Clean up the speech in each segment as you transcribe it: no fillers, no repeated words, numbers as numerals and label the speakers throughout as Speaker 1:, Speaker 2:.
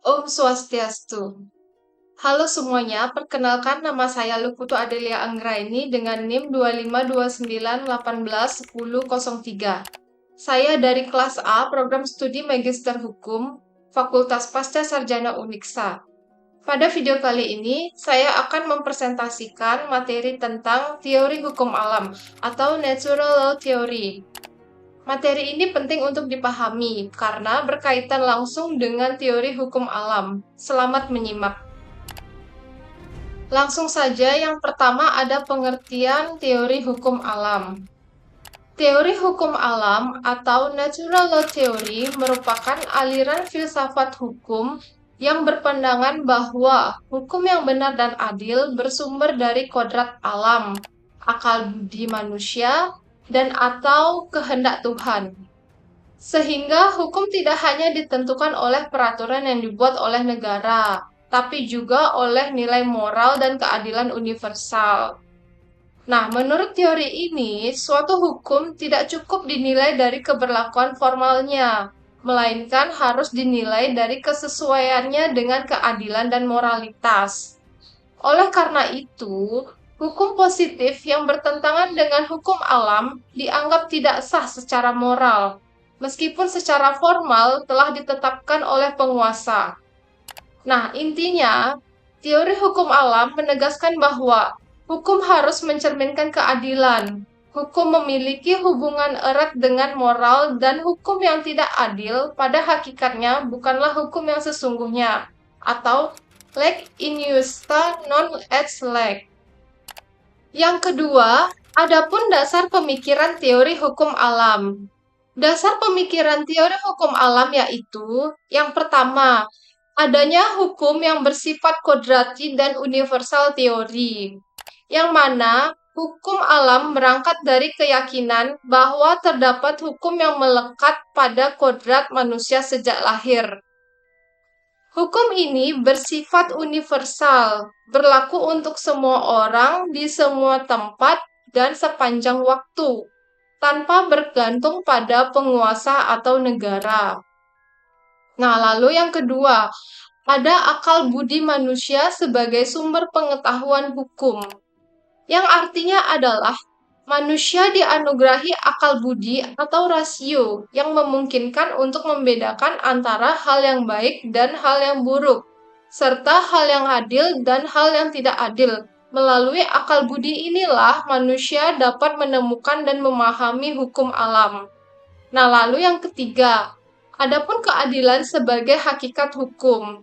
Speaker 1: Om Swastiastu. Halo semuanya, perkenalkan nama saya Luputu Adelia Anggraini dengan NIM 2529181003. Saya dari kelas A, Program Studi Magister Hukum, Fakultas Pasca Sarjana Uniksa. Pada video kali ini, saya akan mempresentasikan materi tentang teori hukum alam atau Natural Law Theory. Materi ini penting untuk dipahami karena berkaitan langsung dengan teori hukum alam. Selamat menyimak. Langsung saja, yang pertama ada pengertian teori hukum alam. Teori hukum alam atau Natural Law Theory merupakan aliran filsafat hukum yang berpandangan bahwa hukum yang benar dan adil bersumber dari kodrat alam, akal budi manusia, dan atau kehendak Tuhan. Sehingga hukum tidak hanya ditentukan oleh peraturan yang dibuat oleh negara, tapi juga oleh nilai moral dan keadilan universal. Nah, menurut teori ini, suatu hukum tidak cukup dinilai dari keberlakuan formalnya, melainkan harus dinilai dari kesesuaiannya dengan keadilan dan moralitas. Oleh karena itu, hukum positif yang bertentangan dengan hukum alam dianggap tidak sah secara moral, meskipun secara formal telah ditetapkan oleh penguasa. Nah, intinya, teori hukum alam menegaskan bahwa hukum harus mencerminkan keadilan. Hukum memiliki hubungan erat dengan moral dan hukum yang tidak adil pada hakikatnya bukanlah hukum yang sesungguhnya, atau leg injusta non et leg. Yang kedua, adapun dasar pemikiran teori hukum alam. Dasar pemikiran teori hukum alam yaitu, yang pertama, adanya hukum yang bersifat kodrati dan universal teori, yang mana hukum alam berangkat dari keyakinan bahwa terdapat hukum yang melekat pada kodrat manusia sejak lahir. Hukum ini bersifat universal, berlaku untuk semua orang di semua tempat dan sepanjang waktu, tanpa bergantung pada penguasa atau negara. Nah, lalu yang kedua, ada akal budi manusia sebagai sumber pengetahuan hukum, yang artinya adalah manusia dianugerahi akal budi atau rasio yang memungkinkan untuk membedakan antara hal yang baik dan hal yang buruk, serta hal yang adil dan hal yang tidak adil. Melalui akal budi inilah manusia dapat menemukan dan memahami hukum alam. Nah, lalu yang ketiga, adapun keadilan sebagai hakikat hukum,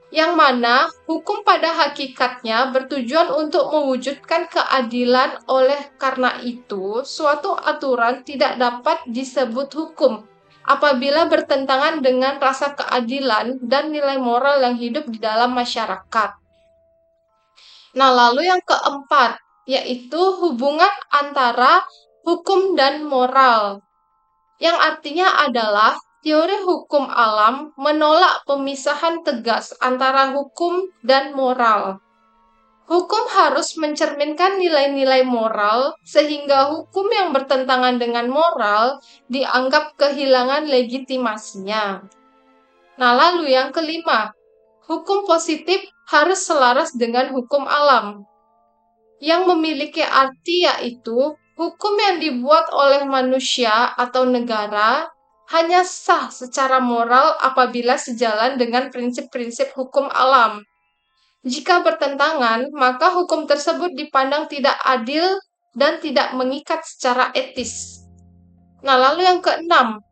Speaker 1: yang mana hukum pada hakikatnya bertujuan untuk mewujudkan keadilan. Oleh karena itu, suatu aturan tidak dapat disebut hukum apabila bertentangan dengan rasa keadilan dan nilai moral yang hidup di dalam masyarakat. Nah, lalu yang keempat, yaitu hubungan antara hukum dan moral, yang artinya adalah teori hukum alam menolak pemisahan tegas antara hukum dan moral. Hukum harus mencerminkan nilai-nilai moral, sehingga hukum yang bertentangan dengan moral dianggap kehilangan legitimasinya. Nah, lalu yang kelima, hukum positif harus selaras dengan hukum alam, yang memiliki arti yaitu hukum yang dibuat oleh manusia atau negara hanya sah secara moral apabila sejalan dengan prinsip-prinsip hukum alam. Jika bertentangan, maka hukum tersebut dipandang tidak adil dan tidak mengikat secara etis. Nah, lalu yang keenam,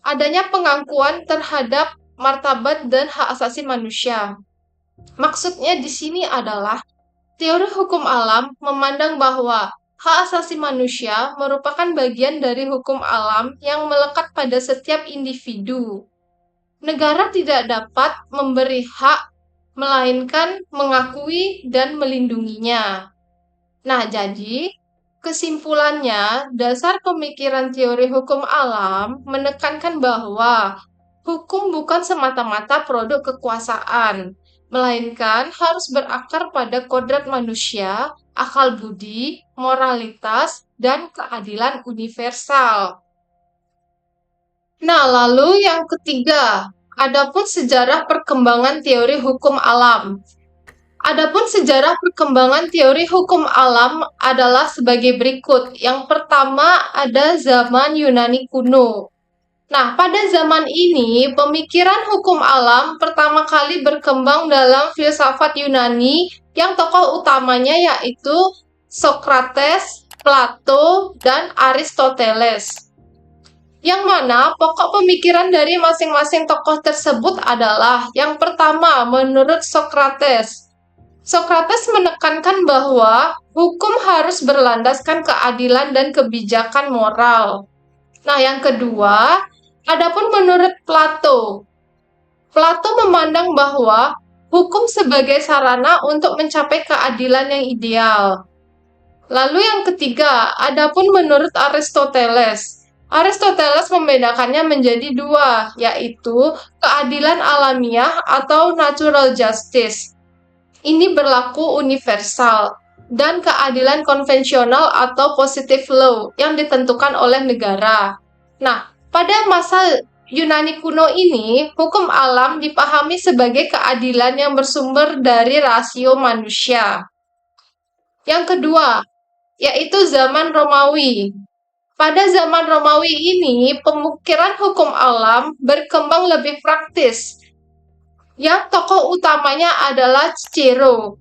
Speaker 1: adanya pengakuan terhadap martabat dan hak asasi manusia. Maksudnya di sini adalah teori hukum alam memandang bahwa hak asasi manusia merupakan bagian dari hukum alam yang melekat pada setiap individu. Negara tidak dapat memberi hak, melainkan mengakui dan melindunginya. Nah, jadi kesimpulannya, dasar pemikiran teori hukum alam menekankan bahwa hukum bukan semata-mata produk kekuasaan, melainkan harus berakar pada kodrat manusia, akal budi, moralitas, dan keadilan universal. Nah, lalu yang ketiga, Adapun sejarah perkembangan teori hukum alam. Adapun sejarah perkembangan teori hukum alam adalah sebagai berikut. Yang pertama ada zaman Yunani kuno. Nah, pada zaman ini, pemikiran hukum alam pertama kali berkembang dalam filsafat Yunani yang tokoh utamanya yaitu Socrates, Plato, dan Aristoteles. Yang mana pokok pemikiran dari masing-masing tokoh tersebut adalah yang pertama, menurut Socrates. Socrates menekankan bahwa hukum harus berlandaskan keadilan dan kebijakan moral. Nah, yang kedua, adapun menurut Plato. Plato memandang bahwa hukum sebagai sarana untuk mencapai keadilan yang ideal. Lalu yang ketiga, adapun menurut Aristoteles. Aristoteles membedakannya menjadi dua, yaitu keadilan alamiah atau natural justice. Ini berlaku universal, dan keadilan konvensional atau positive law yang ditentukan oleh negara. Nah, pada masa Yunani kuno ini, hukum alam dipahami sebagai keadilan yang bersumber dari rasio manusia. Yang kedua, yaitu zaman Romawi. Pada zaman Romawi ini, pemikiran hukum alam berkembang lebih praktis, yang tokoh utamanya adalah Cicero.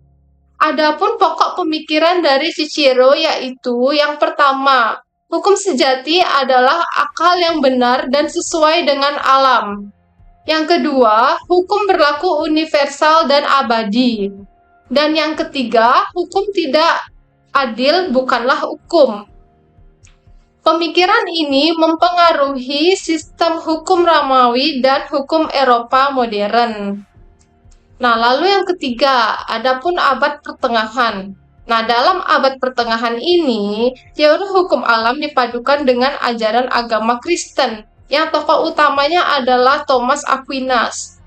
Speaker 1: Adapun pokok pemikiran dari Cicero yaitu yang pertama, hukum sejati adalah akal yang benar dan sesuai dengan alam. Yang kedua, hukum berlaku universal dan abadi. Dan yang ketiga, hukum tidak adil bukanlah hukum. Pemikiran ini mempengaruhi sistem hukum Romawi dan hukum Eropa modern. Nah, lalu yang ketiga, adapun abad pertengahan. Nah, dalam abad pertengahan ini, teori hukum alam dipadukan dengan ajaran agama Kristen, yang tokoh utamanya adalah Thomas Aquinas.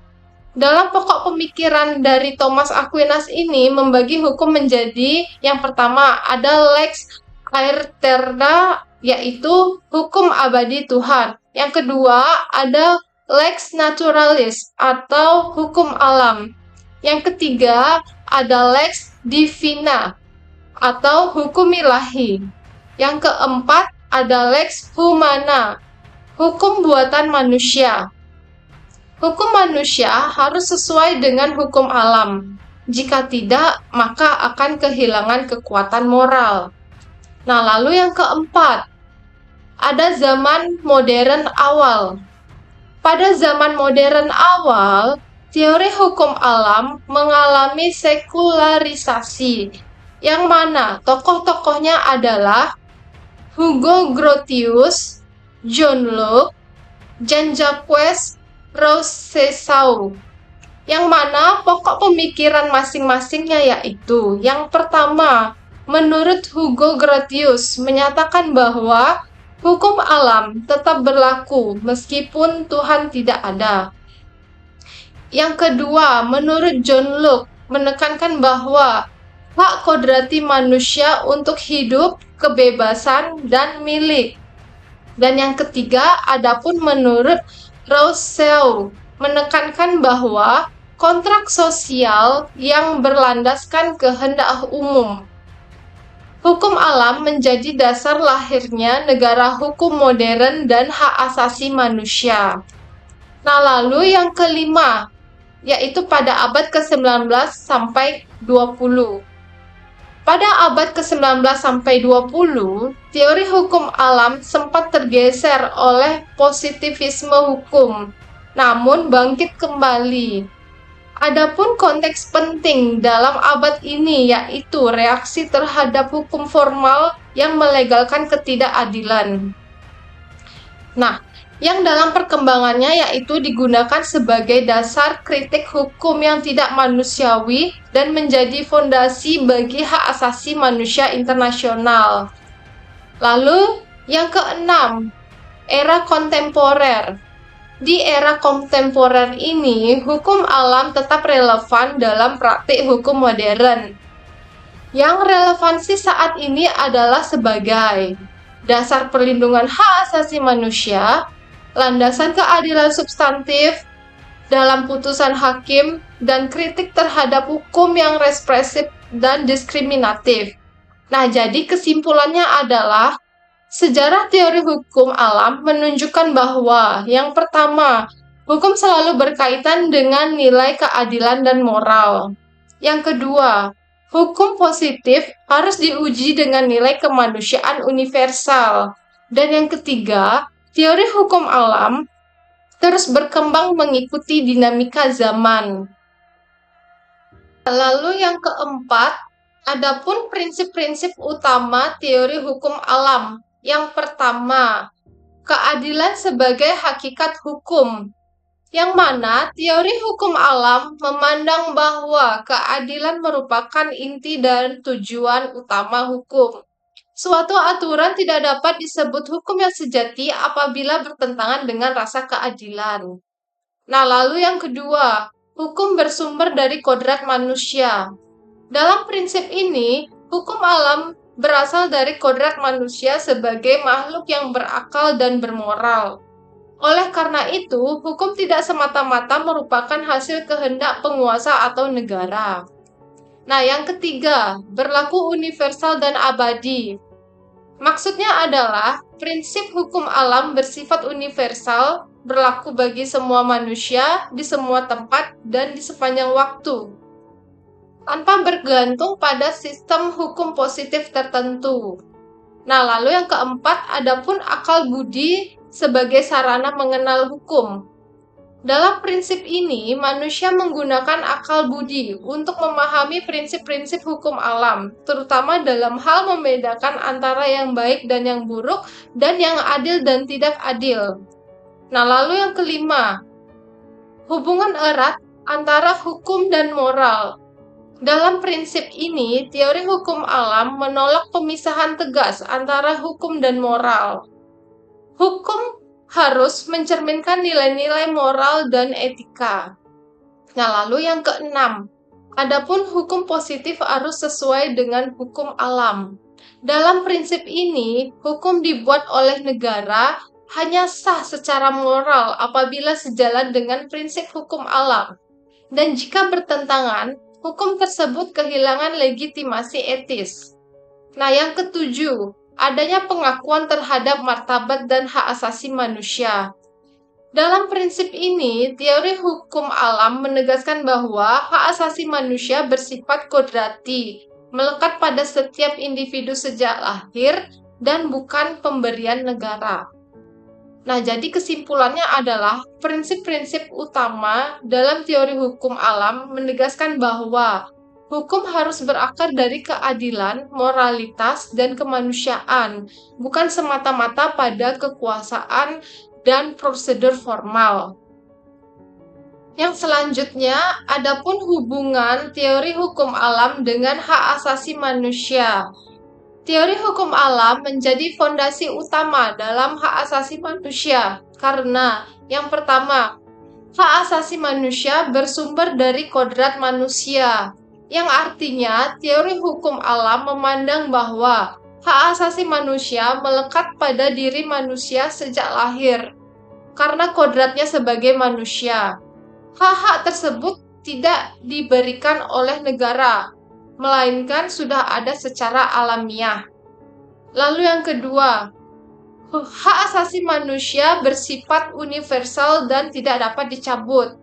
Speaker 1: Dalam pokok pemikiran dari Thomas Aquinas ini membagi hukum menjadi yang pertama ada lex aeterna, yaitu hukum abadi Tuhan. Yang kedua ada lex naturalis atau hukum alam. Yang ketiga ada lex divina atau hukum ilahi. Yang keempat ada lex humana, hukum buatan manusia. Hukum manusia harus sesuai dengan hukum alam. Jika tidak, maka akan kehilangan kekuatan moral. Nah, lalu yang keempat, ada zaman modern awal. Pada zaman modern awal, teori hukum alam mengalami sekularisasi, yang mana tokoh-tokohnya adalah Hugo Grotius, John Locke, Jean-Jacques Rousseau, yang mana pokok pemikiran masing-masingnya yaitu yang pertama, menurut Hugo Grotius menyatakan bahwa hukum alam tetap berlaku meskipun Tuhan tidak ada. Yang kedua, menurut John Locke menekankan bahwa hak kodrati manusia untuk hidup, kebebasan, dan milik. Dan yang ketiga, adapun menurut Rousseau menekankan bahwa kontrak sosial yang berlandaskan kehendak umum. Hukum alam menjadi dasar lahirnya negara hukum modern dan hak asasi manusia. Nah, lalu yang kelima, yaitu pada abad ke-19 sampai 20. Pada abad ke-19 sampai 20, teori hukum alam sempat tergeser oleh positivisme hukum, namun bangkit kembali. Adapun konteks penting dalam abad ini yaitu reaksi terhadap hukum formal yang melegalkan ketidakadilan. Nah, yang dalam perkembangannya yaitu digunakan sebagai dasar kritik hukum yang tidak manusiawi dan menjadi fondasi bagi hak asasi manusia internasional. Lalu, yang keenam, era kontemporer. Di era kontemporer ini, hukum alam tetap relevan dalam praktik hukum modern. Yang relevansi saat ini adalah sebagai dasar perlindungan hak asasi manusia, landasan keadilan substantif, dalam putusan hakim dan kritik terhadap hukum yang represif dan diskriminatif. Nah, jadi kesimpulannya adalah sejarah teori hukum alam menunjukkan bahwa yang pertama, hukum selalu berkaitan dengan nilai keadilan dan moral. Yang kedua, hukum positif harus diuji dengan nilai kemanusiaan universal. Dan yang ketiga, teori hukum alam terus berkembang mengikuti dinamika zaman. Lalu yang keempat, adapun prinsip-prinsip utama teori hukum alam. Yang pertama, keadilan sebagai hakikat hukum, yang mana teori hukum alam memandang bahwa keadilan merupakan inti dan tujuan utama hukum. Suatu aturan tidak dapat disebut hukum yang sejati apabila bertentangan dengan rasa keadilan. Nah, lalu yang kedua, hukum bersumber dari kodrat manusia. Dalam prinsip ini, hukum alam berasal dari kodrat manusia sebagai makhluk yang berakal dan bermoral. Oleh karena itu, hukum tidak semata-mata merupakan hasil kehendak penguasa atau negara. Nah, yang ketiga, berlaku universal dan abadi. Maksudnya adalah prinsip hukum alam bersifat universal, berlaku bagi semua manusia di semua tempat dan di sepanjang waktu, tanpa bergantung pada sistem hukum positif tertentu. Nah, lalu yang keempat, adapun akal budi sebagai sarana mengenal hukum. Dalam prinsip ini, manusia menggunakan akal budi untuk memahami prinsip-prinsip hukum alam, terutama dalam hal membedakan antara yang baik dan yang buruk, dan yang adil dan tidak adil. Nah, lalu yang kelima, hubungan erat antara hukum dan moral. Dalam prinsip ini, teori hukum alam menolak pemisahan tegas antara hukum dan moral. Hukum harus mencerminkan nilai-nilai moral dan etika. Nah, lalu yang keenam, adapun hukum positif harus sesuai dengan hukum alam. Dalam prinsip ini, hukum dibuat oleh negara hanya sah secara moral apabila sejalan dengan prinsip hukum alam. Dan jika bertentangan, hukum tersebut kehilangan legitimasi etis. Nah, yang ketujuh, adanya pengakuan terhadap martabat dan hak asasi manusia. Dalam prinsip ini, teori hukum alam menegaskan bahwa hak asasi manusia bersifat kodrati, melekat pada setiap individu sejak lahir, dan bukan pemberian negara. Nah, jadi kesimpulannya adalah prinsip-prinsip utama dalam teori hukum alam menegaskan bahwa hukum harus berakar dari keadilan, moralitas, dan kemanusiaan, bukan semata-mata pada kekuasaan dan prosedur formal. Yang selanjutnya, adapun hubungan teori hukum alam dengan hak asasi manusia. Teori hukum alam menjadi fondasi utama dalam hak asasi manusia karena yang pertama, hak asasi manusia bersumber dari kodrat manusia, yang artinya teori hukum alam memandang bahwa hak asasi manusia melekat pada diri manusia sejak lahir, karena kodratnya sebagai manusia. Hak-hak tersebut tidak diberikan oleh negara, melainkan sudah ada secara alamiah. Lalu yang kedua, hak asasi manusia bersifat universal dan tidak dapat dicabut.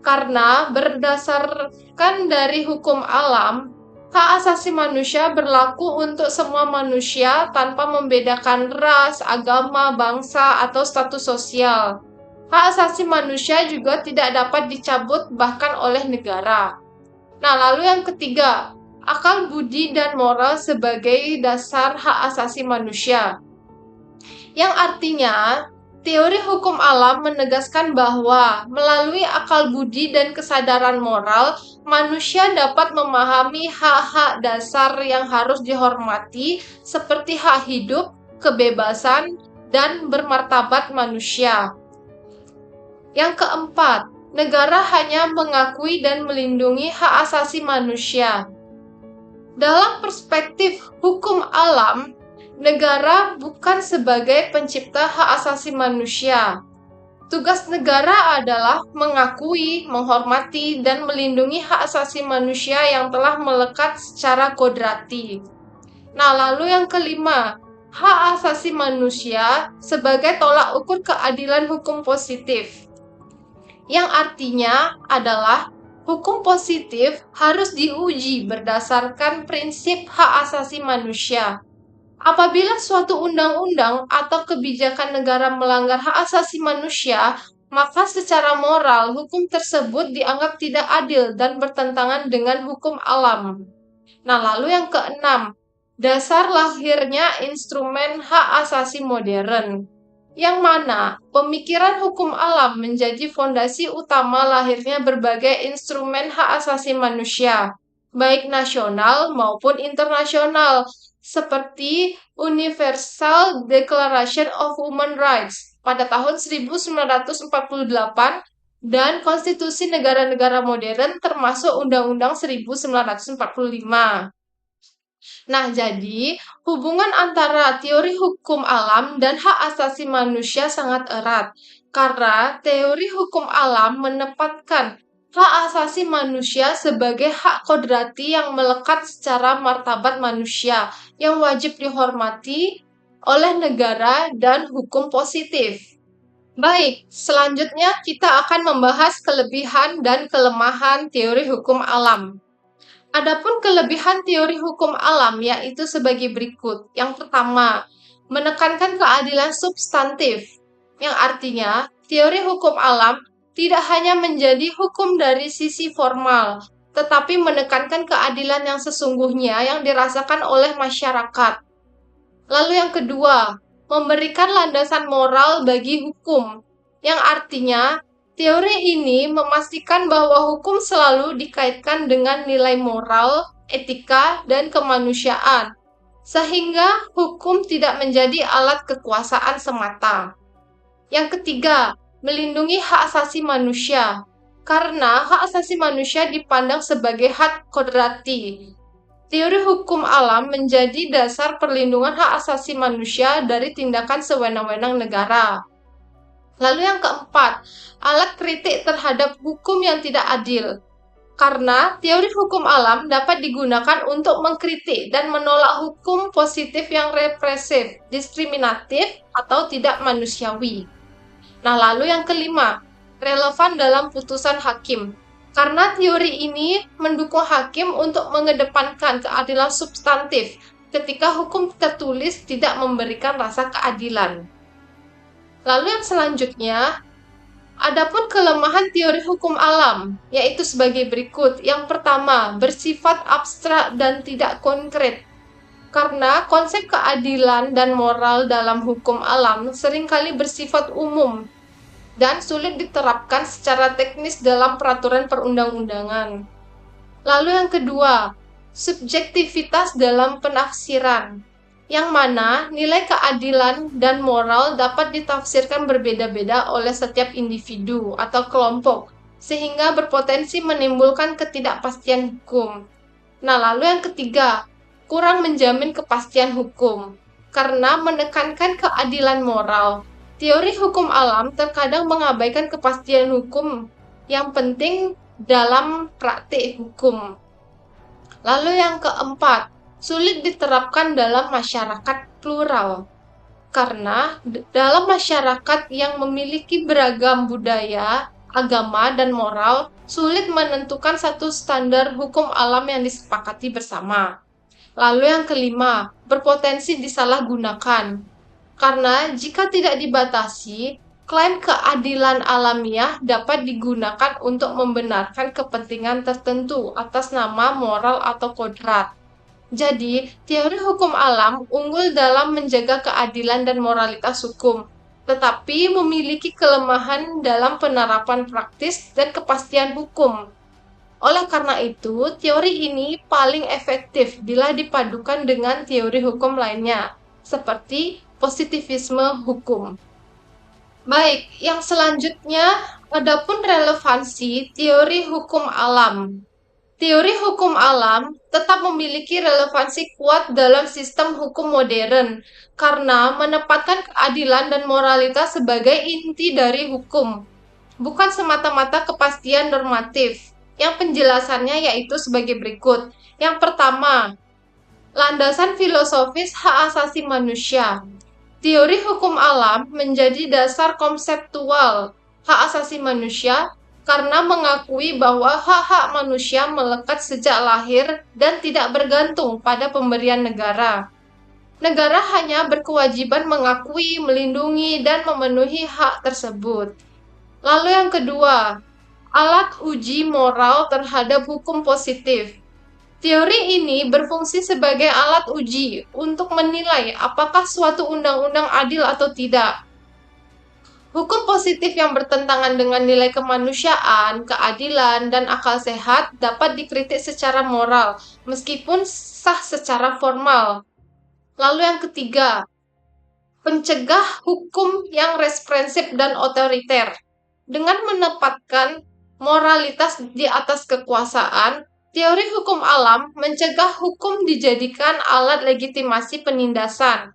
Speaker 1: Karena berdasarkan dari hukum alam, hak asasi manusia berlaku untuk semua manusia tanpa membedakan ras, agama, bangsa, atau status sosial. Hak asasi manusia juga tidak dapat dicabut bahkan oleh negara. Nah, lalu yang ketiga, akal budi dan moral sebagai dasar hak asasi manusia. Yang artinya, teori hukum alam menegaskan bahwa melalui akal budi dan kesadaran moral, manusia dapat memahami hak-hak dasar yang harus dihormati seperti hak hidup, kebebasan, dan bermartabat manusia. Yang keempat, negara hanya mengakui dan melindungi hak asasi manusia. Dalam perspektif hukum alam, negara bukan sebagai pencipta hak asasi manusia. Tugas negara adalah mengakui, menghormati, dan melindungi hak asasi manusia yang telah melekat secara kodrati. Nah, lalu yang kelima, hak asasi manusia sebagai tolak ukur keadilan hukum positif, yang artinya adalah hukum positif harus diuji berdasarkan prinsip hak asasi manusia. Apabila suatu undang-undang atau kebijakan negara melanggar hak asasi manusia, maka secara moral hukum tersebut dianggap tidak adil dan bertentangan dengan hukum alam. Nah, lalu yang keenam, dasar lahirnya instrumen hak asasi modern, yang mana pemikiran hukum alam menjadi fondasi utama lahirnya berbagai instrumen hak asasi manusia, baik nasional maupun internasional, seperti Universal Declaration of Human Rights pada tahun 1948 dan konstitusi negara-negara modern termasuk Undang-Undang 1945. Nah, jadi hubungan antara teori hukum alam dan hak asasi manusia sangat erat, karena teori hukum alam menempatkan hak asasi manusia sebagai hak kodrati yang melekat secara martabat manusia, yang wajib dihormati oleh negara dan hukum positif. Baik, selanjutnya kita akan membahas kelebihan dan kelemahan teori hukum alam. Adapun kelebihan teori hukum alam yaitu sebagai berikut. Yang pertama, menekankan keadilan substantif, yang artinya teori hukum alam tidak hanya menjadi hukum dari sisi formal, tetapi menekankan keadilan yang sesungguhnya yang dirasakan oleh masyarakat. Lalu yang kedua, memberikan landasan moral bagi hukum, yang artinya teori ini memastikan bahwa hukum selalu dikaitkan dengan nilai moral, etika, dan kemanusiaan, sehingga hukum tidak menjadi alat kekuasaan semata. Yang ketiga, melindungi hak asasi manusia, karena hak asasi manusia dipandang sebagai hak kodrati. Teori hukum alam menjadi dasar perlindungan hak asasi manusia dari tindakan sewenang-wenang negara. Lalu yang keempat, alat kritik terhadap hukum yang tidak adil. Karena teori hukum alam dapat digunakan untuk mengkritik dan menolak hukum positif yang represif, diskriminatif, atau tidak manusiawi. Nah, lalu yang kelima, relevan dalam putusan hakim. Karena teori ini mendukung hakim untuk mengedepankan keadilan substantif ketika hukum tertulis tidak memberikan rasa keadilan. Lalu yang selanjutnya, adapun kelemahan teori hukum alam, yaitu sebagai berikut. Yang pertama, bersifat abstrak dan tidak konkret. Karena konsep keadilan dan moral dalam hukum alam seringkali bersifat umum dan sulit diterapkan secara teknis dalam peraturan perundang-undangan. Lalu yang kedua, subjektivitas dalam penafsiran, yang mana nilai keadilan dan moral dapat ditafsirkan berbeda-beda oleh setiap individu atau kelompok, sehingga berpotensi menimbulkan ketidakpastian hukum. Nah, lalu yang ketiga, kurang menjamin kepastian hukum, karena menekankan keadilan moral. Teori hukum alam terkadang mengabaikan kepastian hukum yang penting dalam praktik hukum. Lalu yang keempat, sulit diterapkan dalam masyarakat plural. Karena dalam masyarakat yang memiliki beragam budaya, agama, dan moral, sulit menentukan satu standar hukum alam yang disepakati bersama. Lalu yang kelima, berpotensi disalahgunakan. Karena jika tidak dibatasi, klaim keadilan alamiah dapat digunakan untuk membenarkan kepentingan tertentu atas nama moral atau kodrat. Jadi, teori hukum alam unggul dalam menjaga keadilan dan moralitas hukum, tetapi memiliki kelemahan dalam penerapan praktis dan kepastian hukum. Oleh karena itu, teori ini paling efektif bila dipadukan dengan teori hukum lainnya, seperti positivisme hukum. Baik, yang selanjutnya, adapun relevansi teori hukum alam. Teori hukum alam tetap memiliki relevansi kuat dalam sistem hukum modern karena menempatkan keadilan dan moralitas sebagai inti dari hukum, bukan semata-mata kepastian normatif. Yang penjelasannya yaitu sebagai berikut. Yang pertama, landasan filosofis hak asasi manusia. Teori hukum alam menjadi dasar konseptual hak asasi manusia karena mengakui bahwa hak-hak manusia melekat sejak lahir dan tidak bergantung pada pemberian negara. Negara hanya berkewajiban mengakui, melindungi, dan memenuhi hak tersebut. Lalu yang kedua, alat uji moral terhadap hukum positif. Teori ini berfungsi sebagai alat uji untuk menilai apakah suatu undang-undang adil atau tidak. Hukum positif yang bertentangan dengan nilai kemanusiaan, keadilan, dan akal sehat dapat dikritik secara moral, meskipun sah secara formal. Lalu yang ketiga, pencegah hukum yang responsif dan otoriter. Dengan menempatkan moralitas di atas kekuasaan, teori hukum alam mencegah hukum dijadikan alat legitimasi penindasan.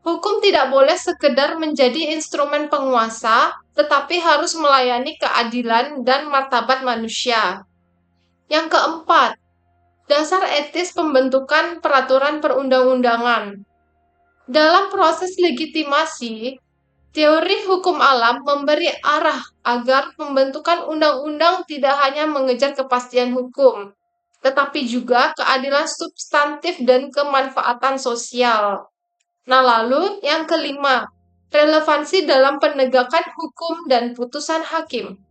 Speaker 1: Hukum tidak boleh sekedar menjadi instrumen penguasa, tetapi harus melayani keadilan dan martabat manusia. Yang keempat, dasar etis pembentukan peraturan perundang-undangan. Dalam proses legitimasi, teori hukum alam memberi arah agar pembentukan undang-undang tidak hanya mengejar kepastian hukum, tetapi juga keadilan substantif dan kemanfaatan sosial. Nah, lalu yang kelima, relevansi dalam penegakan hukum dan putusan hakim.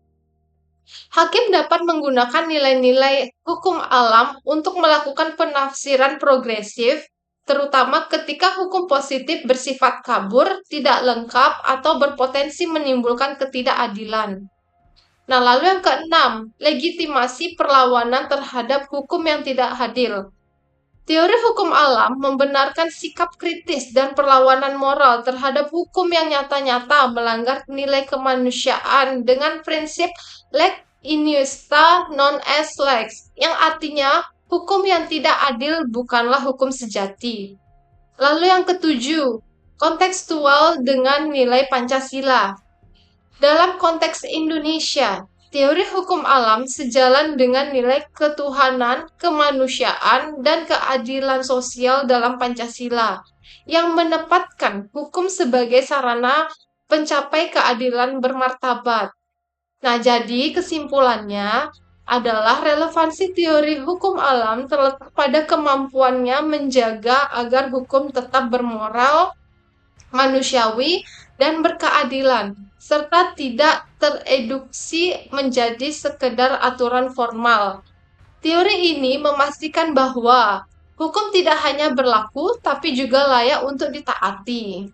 Speaker 1: Hakim dapat menggunakan nilai-nilai hukum alam untuk melakukan penafsiran progresif, terutama ketika hukum positif bersifat kabur, tidak lengkap, atau berpotensi menimbulkan ketidakadilan. Nah, lalu yang keenam, legitimasi perlawanan terhadap hukum yang tidak adil. Teori hukum alam membenarkan sikap kritis dan perlawanan moral terhadap hukum yang nyata-nyata melanggar nilai kemanusiaan dengan prinsip lex injusta non est lex, yang artinya hukum yang tidak adil bukanlah hukum sejati. Lalu yang ketujuh, kontekstual dengan nilai Pancasila. Dalam konteks Indonesia, teori hukum alam sejalan dengan nilai ketuhanan, kemanusiaan, dan keadilan sosial dalam Pancasila, yang menempatkan hukum sebagai sarana pencapai keadilan bermartabat. Nah, jadi kesimpulannya adalah relevansi teori hukum alam terletak pada kemampuannya menjaga agar hukum tetap bermoral, manusiawi, dan berkeadilan, serta tidak tereduksi menjadi sekedar aturan formal. Teori ini memastikan bahwa hukum tidak hanya berlaku, tapi juga layak untuk ditaati.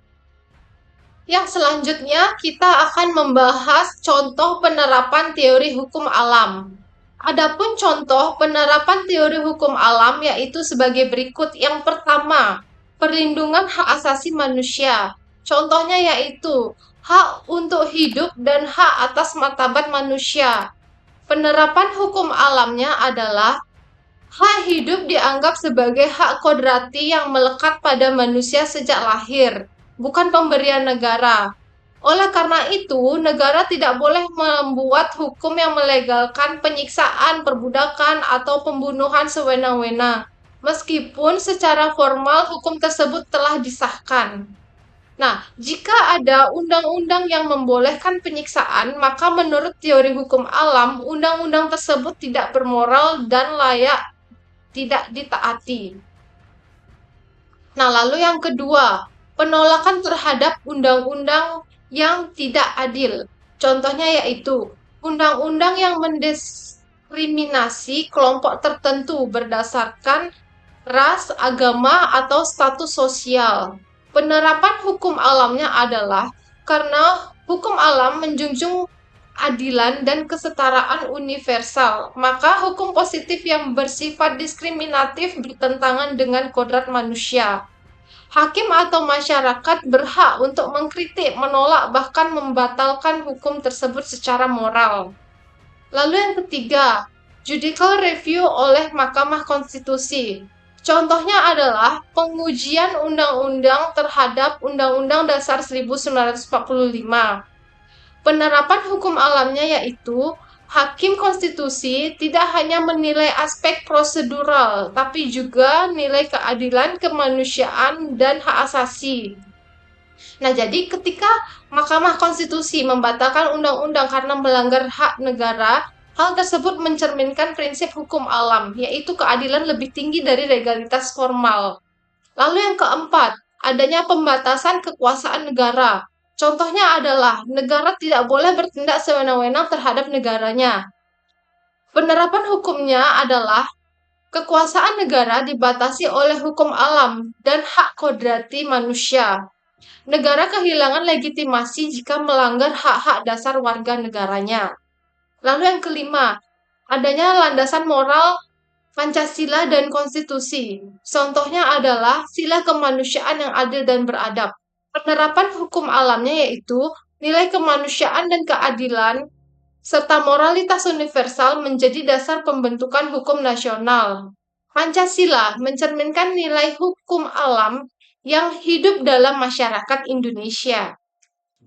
Speaker 1: Yang selanjutnya, kita akan membahas contoh penerapan teori hukum alam. Adapun contoh penerapan teori hukum alam yaitu sebagai berikut. Yang pertama, perlindungan hak asasi manusia. Contohnya yaitu hak untuk hidup dan hak atas martabat manusia. Penerapan hukum alamnya adalah hak hidup dianggap sebagai hak kodrati yang melekat pada manusia sejak lahir, bukan pemberian negara. Oleh karena itu, negara tidak boleh membuat hukum yang melegalkan penyiksaan, perbudakan, atau pembunuhan sewenang-wenang, meskipun secara formal hukum tersebut telah disahkan. Nah, jika ada undang-undang yang membolehkan penyiksaan, maka menurut teori hukum alam, undang-undang tersebut tidak bermoral dan layak tidak ditaati. Nah, lalu yang kedua, penolakan terhadap undang-undang yang tidak adil. Contohnya yaitu undang-undang yang mendiskriminasi kelompok tertentu berdasarkan ras, agama, atau status sosial. Penerapan hukum alamnya adalah karena hukum alam menjunjung adilan dan kesetaraan universal, maka hukum positif yang bersifat diskriminatif bertentangan dengan kodrat manusia. Hakim atau masyarakat berhak untuk mengkritik, menolak, bahkan membatalkan hukum tersebut secara moral. Lalu yang ketiga, judicial review oleh Mahkamah Konstitusi. Contohnya adalah pengujian undang-undang terhadap Undang-Undang Dasar 1945. Penerapan hukum alamnya yaitu hakim konstitusi tidak hanya menilai aspek prosedural, tapi juga nilai keadilan, kemanusiaan, dan hak asasi. Nah, jadi ketika Mahkamah Konstitusi membatalkan undang-undang karena melanggar hak negara, hal tersebut mencerminkan prinsip hukum alam, yaitu keadilan lebih tinggi dari legalitas formal. Lalu yang keempat, adanya pembatasan kekuasaan negara. Contohnya adalah negara tidak boleh bertindak sewenang-wenang terhadap negaranya. Penerapan hukumnya adalah kekuasaan negara dibatasi oleh hukum alam dan hak kodrati manusia. Negara kehilangan legitimasi jika melanggar hak-hak dasar warga negaranya. Lalu yang kelima, adanya landasan moral Pancasila dan konstitusi. Contohnya adalah sila kemanusiaan yang adil dan beradab. Penerapan hukum alamnya yaitu nilai kemanusiaan dan keadilan serta moralitas universal menjadi dasar pembentukan hukum nasional. Pancasila mencerminkan nilai hukum alam yang hidup dalam masyarakat Indonesia.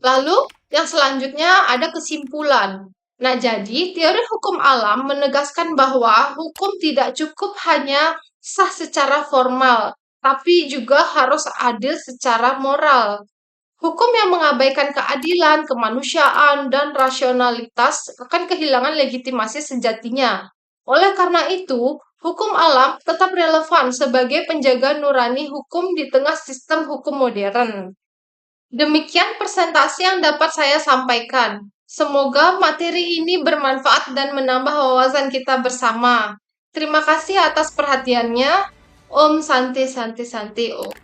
Speaker 1: Lalu, yang selanjutnya ada kesimpulan. Nah, jadi teori hukum alam menegaskan bahwa hukum tidak cukup hanya sah secara formal, tapi juga harus adil secara moral. Hukum yang mengabaikan keadilan, kemanusiaan, dan rasionalitas akan kehilangan legitimasi sejatinya. Oleh karena itu, hukum alam tetap relevan sebagai penjaga nurani hukum di tengah sistem hukum modern. Demikian presentasi yang dapat saya sampaikan. Semoga materi ini bermanfaat dan menambah wawasan kita bersama. Terima kasih atas perhatiannya. Om Santi Santi Santi Om.